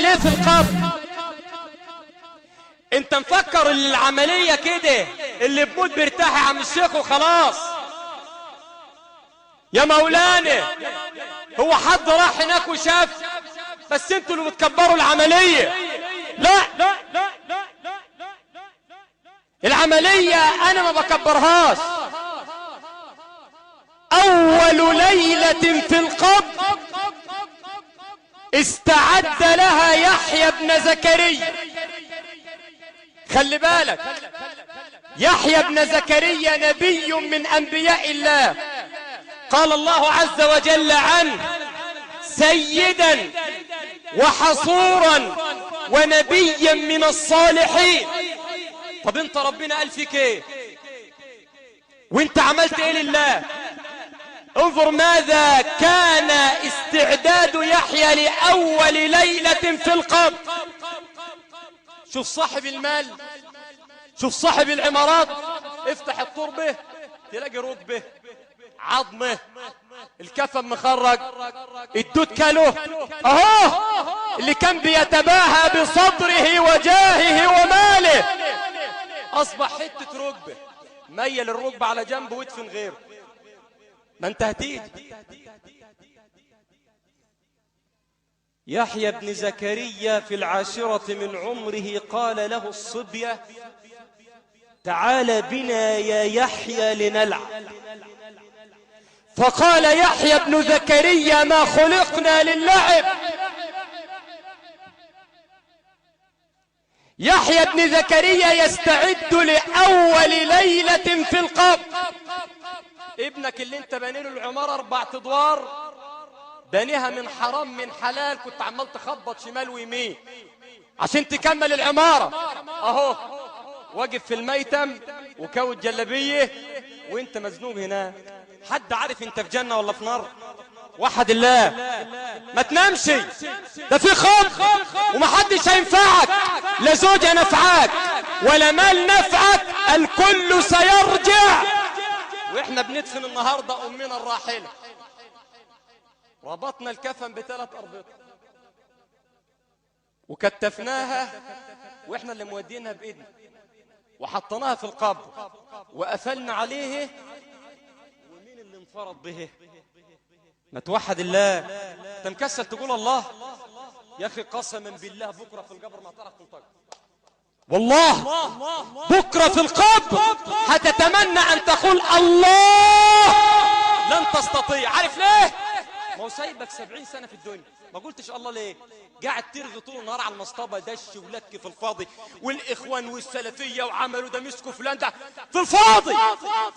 يحصل ايه في القبر؟ انت مفكر العملية كده اللي بموت بيرتاح يا عم الشيخ وخلاص؟ يا مولانا هو حد راح هناك وشاف؟ بس انتوا اللي بتكبروا العملية. لا، العملية انا ما بكبرهاش. اول ليلة في القبر استعد لها يحيى بن زكريا. خلي بالك، يحيى بن زكريا نبي من انبياء الله، قال الله عز وجل عنه سيدا وحصورا ونبيا من الصالحين. طب انت ربنا قال فيك ايه وانت عملت ايه لله؟ انظر ماذا كان استعداد يحيى لأول ليلة في القبر. شوف صاحب المال، شوف صاحب العمارات، افتح التربة تلاقي ركبه، عظمه، الكفن مخرج، الدود كله اهو، اللي كان بيتباهى بصدره وجاهه وماله اصبح حتة ركبه. ميل الركبة على جنب وادفن غيره. ما انت هتيجي. يحيى بن زكريا في العاشرة من عمره قال له الصبية تعال بنا يا يحيى لنلعب. فقال يحيى بن زكريا ما خلقنا للعب. يحيى بن زكريا يستعد لأول ليلة في القبر. ابنك اللي انت باني له العمارة 4 ادوار بانيها من حرام من حلال، كنت عمال تخبط شمال ويمين عشان تكمل العمارة، اهو واقف في الميتم وكوت جلبيه وانت مزنوق هناك. حد عارف انت في جنة ولا في نار؟ وحد الله. ما تنامش، ده في خوف ومحدش هينفعك، لا زوجة نفعك ولا مال نفعك، الكل سيرجع. واحنا بندفن النهاردة امنا الراحلة، ربطنا الكفن ب3 أربطة وكتفناها واحنا اللي مودينها بايدنا وحطناها في القبر وقفلنا عليه. ومين اللي انفرد به؟ ما توحد الله. انت مكسل تقول الله يا اخي؟ قسما بالله بكره في القبر ما تعرف تنطق والله. بكره في القبر هتتمنى ان تقول الله، لن تستطيع. عارف ليه؟ ما هو سايبك 70 سنة في الدنيا، ما قلتش الله ليه؟ قاعد ترغي طول النهار على المصطبة، دش ولك في الفاضي، والإخوان والسلفية وعملوا ده مسكوا فلان ده في الفاضي،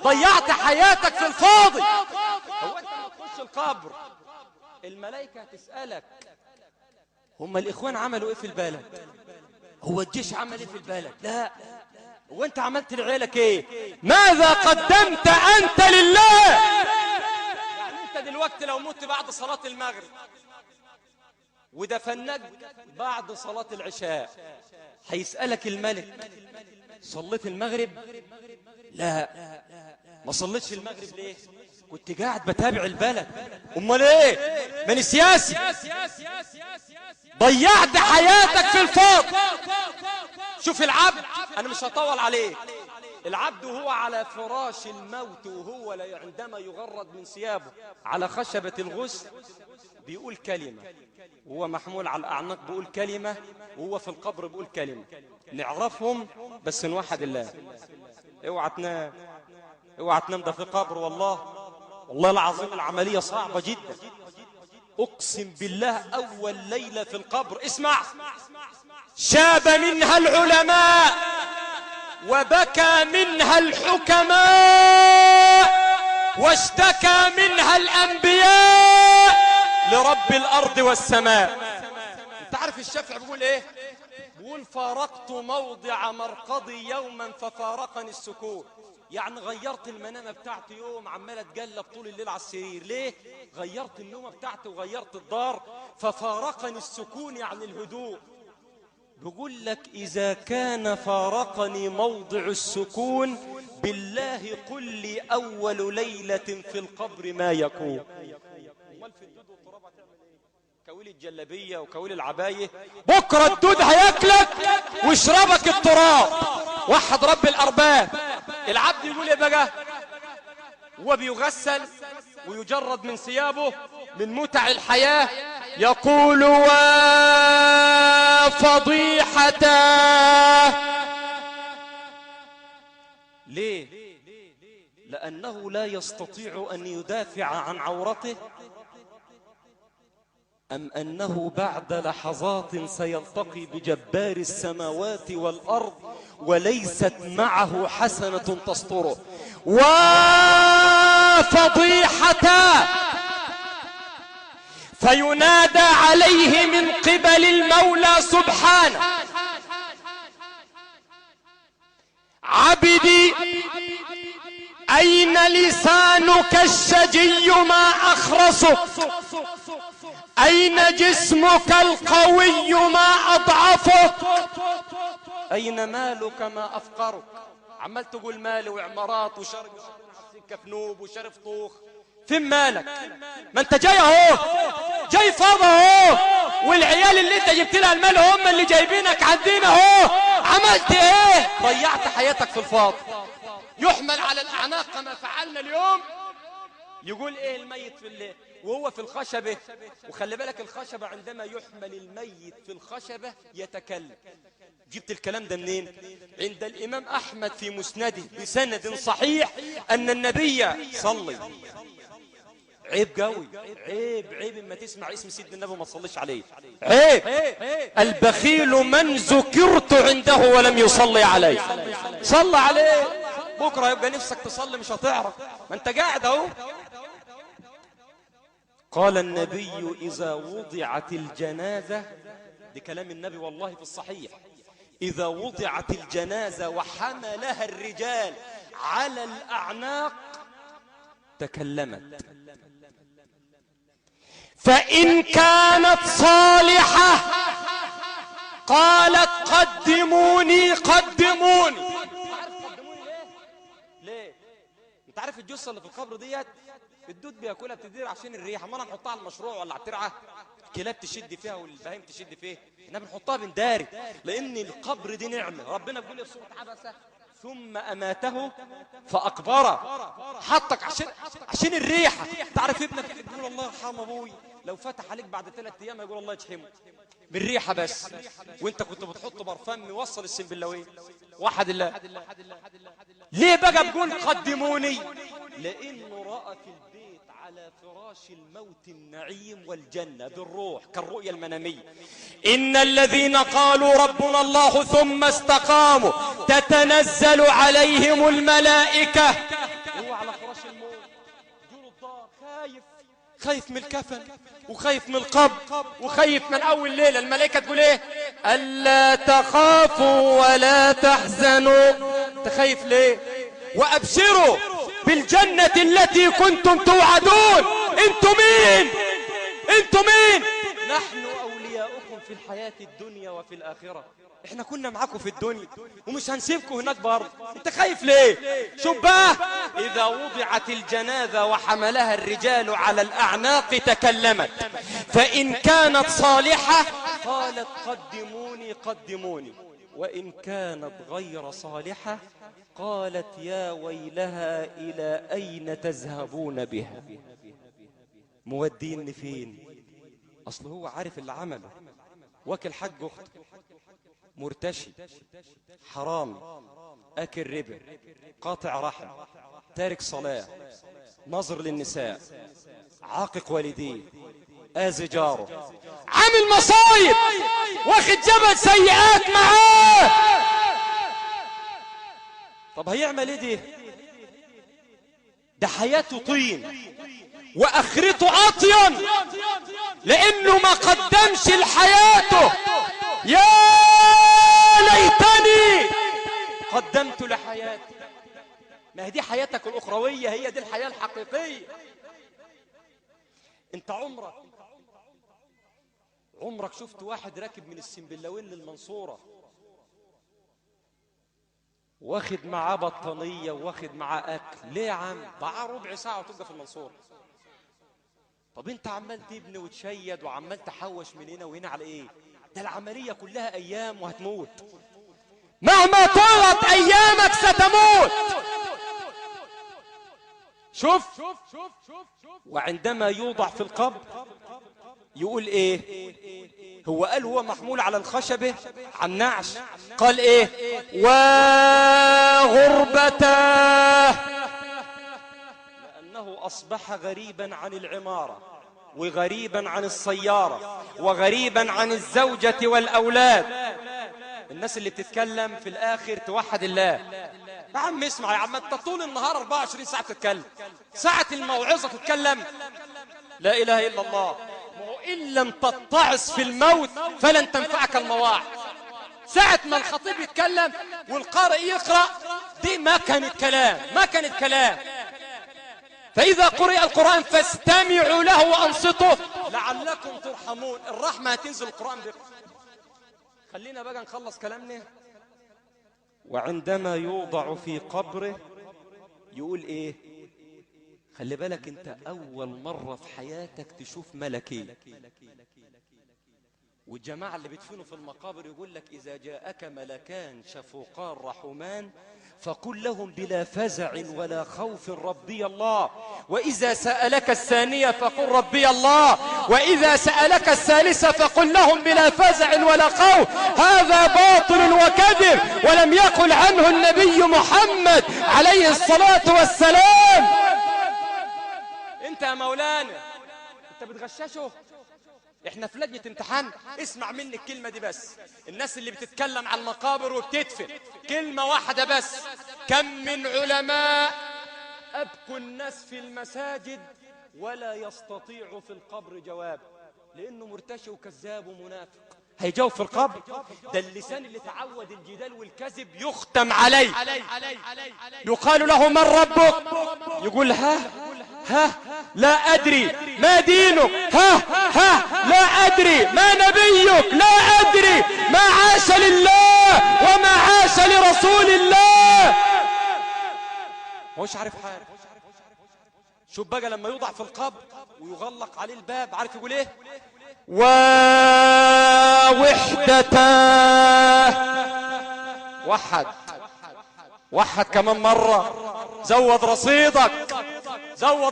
ضيعت حياتك في الفاضي. هو أنت ما تخش القبر الملائكة هتسألك هم الإخوان عملوا إيه في البلد؟ هو الجيش عمل إيه في البلد؟ لا، هو أنت عملت لعيالك إيه؟ ماذا قدمت أنت لله؟ دلوقتي لو مت بعد صلاة المغرب ودفنك بعد صلاة العشاء هيسألك الملك صليت المغرب؟ لا. ما صليتش المغرب ليه؟ كنت قاعد بتابع البلد. امال ايه؟ من سياسي، ضيعت حياتك في الفاضي. شوف العبد، انا مش هطول عليه، العبد وهو على فراش الموت وهو عندما يغرد من ثيابه على خشبة الغسل بيقول كلمة، وهو محمول على الأعناق بيقول كلمة، وهو في القبر بيقول كلمة. نعرفهم بس نوحد الله. اوعى تنام، اوعى تنام، ده في قبر. والله العظيم العملية صعبة جدا. أقسم بالله أول ليلة في القبر اسمع، شاب منها العلماء وبكى منها الحكماء واشتكى منها الأنبياء لرب الأرض والسماء. انت عارف الشافعي بيقول ايه؟ بيقول فارقت موضع مرقضي يوما ففارقني السكون. يعني غيرت المنامة بتاعتي يوم، عمال اتقلب طول الليل على السرير. ليه؟ غيرت النومة بتاعتي وغيرت الدار. ففارقني السكون يعني الهدوء. بقول لك إذا كان فارقني موضع السكون بالله قل لي أول ليلة في القبر ما يكون. امال في الدود والتراب هتعمل ايه؟ كويل الجلابية وكويل العباية، بكرة الدود هياكلك ويشربك التراب. وحد رب الأرباب. العبد يقول ايه بقى هو بيغسل ويجرد من ثيابه من متع الحياة؟ يقول وفضيحته. ليه؟ لأنه لا يستطيع أن يدافع عن عورته، أم أنه بعد لحظات سيلتقي بجبار السماوات والأرض وليست معه حسنة تستره؟ وفضيحته. فينادى عليه من قبل المولى سبحانه: عبدي أين لسانك الشجي ما أخرسك؟ أين جسمك القوي ما أضعفك؟ أين مالك ما أفقرك؟ عمال تقول مالي وعمارات وشرق السكة فنوب وشرف طوخ. فين مالك؟ ما انت جاي اهو، جاي فاضي اهو، والعيال اللي انت جبت لها المال هم اللي جايبينك عندنا اهو. عملت ايه؟ ضيعت حياتك في الفاضي. يحمل على الأعناق كما فعلنا اليوم. يقول ايه الميت في الليل وهو في الخشبة؟ وخلي بالك الخشبة عندما يحمل الميت في الخشبة يتكلم. جبت الكلام ده منين؟ عند الإمام أحمد في مسنده بسند صحيح أن النبي صلي. عيب قوي، عيب اما تسمع اسم سيدنا النبي وما تصليش عليه. عيب. البخيل من ذكرت عنده ولم يصلي عليه. صلى عليه، بكره يبقى نفسك تصلي مش هتعرف، ما انت قاعد اهو. قال النبي: إذا وضعت الجنازة، دي كلام النبي والله في الصحيح، إذا وضعت الجنازة وحملها الرجال على الأعناق تكلمت، فإن كانت صالحة قالت قدموني قدموني. ليه؟ انت عارف الجثة اللي في القبر ديت الدود بياكلها بتدير عشان الريحة، ما نحطها على المشروع ولا على الترعة الكلاب تشد فيها والبهايم تشد فيها، احنا بنحطها بنداري، لأن القبر دي نعمة. ربنا بيقول لي في سورة عبسة: ثم أماته فأقبره. حطك عشان الريحة. تعرف ابنك يقول الله يرحم أبوي، لو فتح عليك بعد 3 أيام يقول الله يجحمه بالريحة بس، وانت كنت بتحط برفان موصل السنبلاوين. واحد الله. ليه بقى بقول قدموني؟ لأنه رأى في البيت على فراش الموت النعيم والجنة بالروح كالرؤيا المنامية. إن الذين قالوا ربنا الله ثم استقاموا تتنزل عليهم الملائكة. هو على فراش الموت جول الدار خايف من الكفن وخايف من القبر وخايف من أول ليلة. الملائكة تقول إيه؟ ألا تخافوا ولا تحزنوا. تخايف ليه؟ وأبشروا بالجنة التي كنتم توعدون. انتم مين؟ انتم مين؟ نحن أولياؤكم في الحياة الدنيا وفي الآخرة. احنا كنا معاكم في الدنيا ومش هنسيبكم هناك برضه. انت خايف ليه؟ شوف بقى: إذا وضعت الجنازة وحملها الرجال على الأعناق تكلمت، فإن كانت صالحة قالت قدموني قدموني، وإن كانت غير صالحة قالت يا ويلها إلى أين تذهبون بها؟ مودين فين؟ أصل هو عارف اللي عمله، واكل حق أخته، مرتشي، حرامي، أكل ربا، قاطع رحم، تارك صلاة، نظر للنساء، عاقق والديه، آذي جاره، عامل مصايب، واخد جبل سيئات معاه. طب هيعمل ايه ده حياته طين واخرته اطين، لانه ما قدمش لحياته. يا ليتني قدمت لحياتي. ما هي دي حياتك الاخرويه، هي دي الحياه الحقيقيه. انت عمرك شفت واحد راكب من السنبلاوين للمنصوره واخد معاه بطانيه واخد معاه اكل؟ ليه يا عم؟ معاه ربع ساعه وتبقى في المنصوره. طب انت عمال تبني وتشيد وعمال تحوش من هنا وهنا على ايه؟ ده العملية كلها ايام وهتموت. مهما طالت ايامك ستموت. شوف، وعندما يوضع في القبر يقول ايه؟ هو قال هو محمول على الخشبة على النعش، قال ايه؟ وغربته، لأنه أصبح غريبا عن العمارة، وغريبا عن السيارة، وغريبا عن الزوجة والأولاد. الناس اللي بتتكلم في الآخر توحد الله. يا عم اسمع يا عم، انت طول النهار 24 ساعة تتكلم، ساعة الموعظة تتكلم لا إله إلا الله. وإن لم تتعظ في الموت فلن تنفعك المواعظ. ساعة ما الخطيب يتكلم والقارئ يقرأ، دي ما كانت كلام، ما كانت كلام. فإذا قرئ القرآن فاستمعوا له وأنصتوا لعلكم ترحمون. الرحمة هتنزل القرآن بقى. خلينا بقى نخلص كلامنا. وعندما يوضع في قبره يقول ايه؟ خلي بالك انت اول مرة في حياتك تشوف ملكين. والجماعة اللي بيدفنوا في المقابر يقول لك إذا جاءك ملكان شفوقان رحمان فقل لهم بلا فزع ولا خوف ربي الله، وإذا سألك الثانية فقل ربي الله، وإذا سألك الثالثة فقل لهم بلا فزع ولا خوف. هذا باطل وكذب، ولم يقل عنه النبي محمد عليه الصلاة والسلام. انت يا مولانا انت بتغششه؟ احنا في لجنة امتحان. اسمع مني الكلمة دي بس. الناس اللي بتتكلم على المقابر وبتدفن، كلمة واحدة بس: كم من علماء أبكوا الناس في المساجد ولا يستطيع في القبر جواب، لأنه مرتشي وكذاب ومنافق. هيجاوب في القبر؟ ده اللسان اللي تعود الجدال والكذب يختم عليه. يقال له من ربك؟ يقول ها لا أدري. ما دينك؟ لا أدري. ما نبيك؟ لا أدري. ما عاش لله وما عاش لرسول الله. مش عارف حاجة. شوف بقى لما يوضع في القبر ويغلق عليه الباب، عارف يقول ايه؟ ووحدته. وحد كمان مرة. زود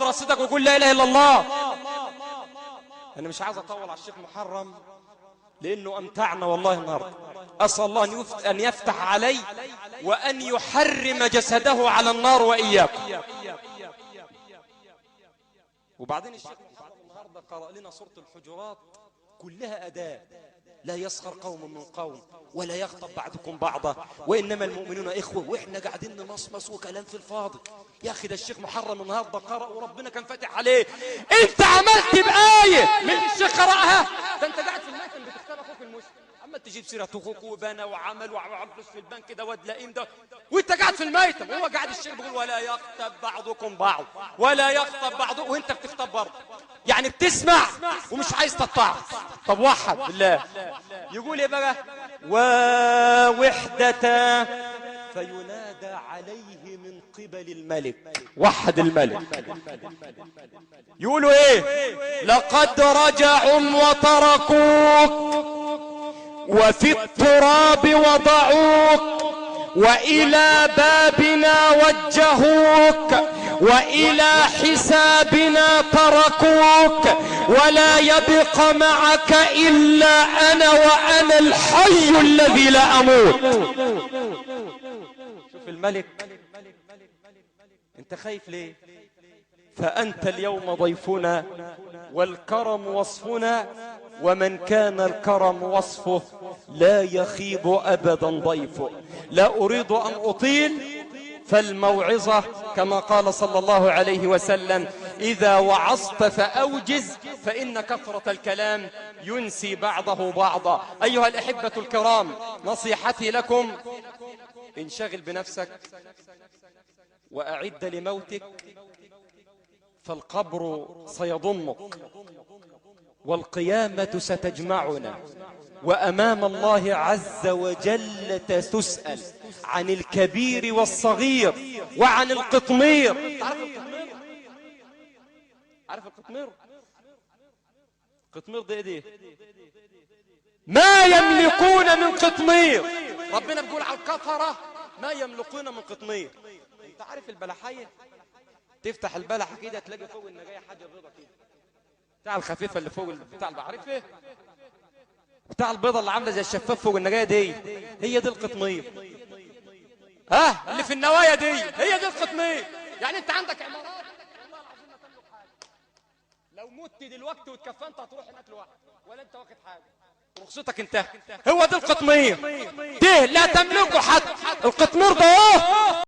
رصيدك وقول لا إله إلا الله. أنا مش عايز أطول على الشيخ محرم لأنه أمتعنا والله النهاردة. أسأل الله أن يفتح علي وأن يحرم جسده على النار وإياكم. وبعدين الشيخ النهاردة قرأ لنا سورة الحجرات كلها أداة. لا يسخر قوم من قوم ولا يغتب بعضكم بعضا وإنما المؤمنون إخوة. وإحنا قاعدين نمصمص وكلام في الفاضي. يا أخي ده الشيخ محرم النهاردة قرأ وربنا كان فاتح عليه. أنت عملت بآية من الشيخ قرأها. ده أنت قاعد في المكتب بتختار أخوك المسلم، عمال تجيب سيرة أخوك وبنى وعمل وعمل فلوس في البنك ده واد لئيم ده، وأنت قاعد في الميتم وهو قاعد الشيخ بيقول ولا يغتب بعضكم بعض ولا يغتب بعضكم، وأنت بتغتب برضه. يعني بتسمع ومش عايز تطاع. طب وحد بالله. يقول ايه بقى؟ ووحدة فينادى عليه من قبل الملك. وحد الملك. يقولوا ايه؟ لقد رجعوا وتركوك وفي التراب وضعوك وإلى بابنا وجهوك وإلى حسابنا تركوك ولا يبق معك إلا أنا وأنا الحي الذي لا أموت. شوف الملك. أنت خايف ليه؟ فأنت اليوم ضيفنا والكرم وصفنا، ومن كان الكرم وصفه لا يخيب أبدا ضيفه. لا أريد أن أطيل، فالموعظة كما قال صلى الله عليه وسلم: إذا وعظت فأوجز فإن كثرة الكلام ينسي بعضه بعضا. أيها الأحبة الكرام، نصيحتي لكم: انشغل بنفسك وأعد لموتك، فالقبر سيضمك والقيامة ستجمعنا، وأمام الله عز وجل تسأل عن الكبير والصغير وعن القطمير. عارف القطمير؟ القطمير ده ايه ده؟ ما يملكون من قطمير. ربنا بيقول على الكفرة ما يملكون من قطمير. انت عارف البلحية؟ تفتح البلحة كده تلاقي فوق النجاية حاجة بيضة كده، بتاع الخفيفة اللي فوق بتاع عارف ايه؟ بتاع البيضة اللي عاملة زي الشفاف فوق النجاية دي، هي دي القطمير. ها اللي في النوايا دي هي دي القطمير. يعني انت عندك عمارات والله العظيم ما تملك حاجة. لو مت دلوقتي واتكفنت هتروح هناك لوحدك ولا انت واخد حاجة، رخصتك انتهت. هو ده القطمير، ده لا تملكه حد. القطمير ده